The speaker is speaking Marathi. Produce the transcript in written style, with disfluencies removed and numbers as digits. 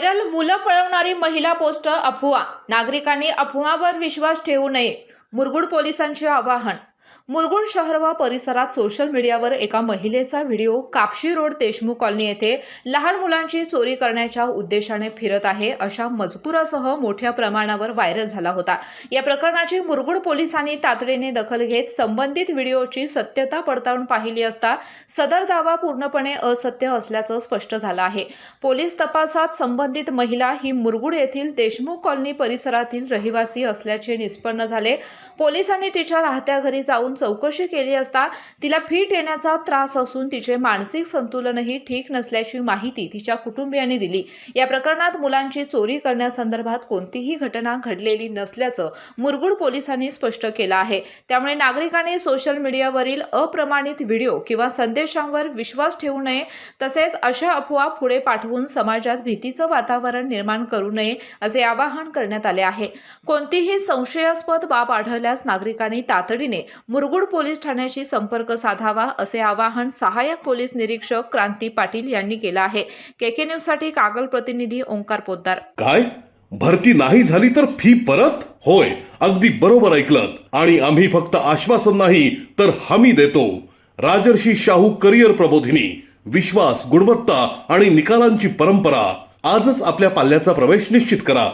व्हायरल मुलं पळवणारी महिला पोस्ट अफवा. नागरिकांनी अफवावर विश्वास ठेवू नये. मुरगुड पोलिसांचे आवाहन. मुरगुड शहर व परिसरात सोशल मीडियावर एका महिलेचा video Kapshi road Deshmukh colony येथे लहान मुलांची चोरी करण्याच्या उद्देशाने फिरत आहे अशा मजकुरासह मोठ्या प्रमाणावर व्हायरल झाला होता. या प्रकरणाची मुरगुड पोलिसांनी तातडीने दखल घेत संबंधित व्हिडिओची सत्यता पडताळून पाहिली असता सदर दावा पूर्णपणे असत्य असल्याचं स्पष्ट झालं आहे. पोलीस तपासात संबंधित महिला ही मुरगुड येथील देशमुख कॉलनी परिसरातील रहिवासी असल्याचे निष्पन्न झाले. पोलिसांनी तिच्या राहत्या घरी जाऊन चौकशी केली असता तिला फिट येण्याचा त्रास असून तिचे मानसिक संतुलनही ठीक नसल्याची माहिती तिच्या कुटुंबियांनी दिली. या प्रकरणात मुलांची चोरी करण्यासंदर्भात कोणतीही घटना घडलेली नसल्याचं मुरगुड पोलिसांनी स्पष्ट केलं आहे. त्यामुळे नागरिकांनी सोशल मीडियावरील अप्रमाणित व्हिडिओ किंवा संदेशांवर विश्वास ठेवू नये. तसेच अशा अफवा पुढे पाठवून समाजात भीतीचं वातावरण निर्माण करू नये असे आवाहन करण्यात आले आहे. कोणतीही संशयास्पद बाब आढळल्यास नागरिकांनी तातडीने मुरगुड पोलीस ठाण्याशी संपर्क साधावा असे आवाहन सहाय्यक पोलीस निरीक्षक क्रांती पाटील यांनी केलं आहे. केके न्यूज साठी कागल प्रतिनिधी ओंकार पोद्दार. काय भरती नाही झाली तर फी परत? होय, अगदी बरोबर ऐकलत. आणि आम्ही फक्त आश्वासन नाही तर हमी देतो. राजर्षी शाहू करिअर प्रबोधिनी. विश्वास, गुणवत्ता आणि निकालांची परंपरा. आजच आपल्या पाल्याचा प्रवेश निश्चित करा.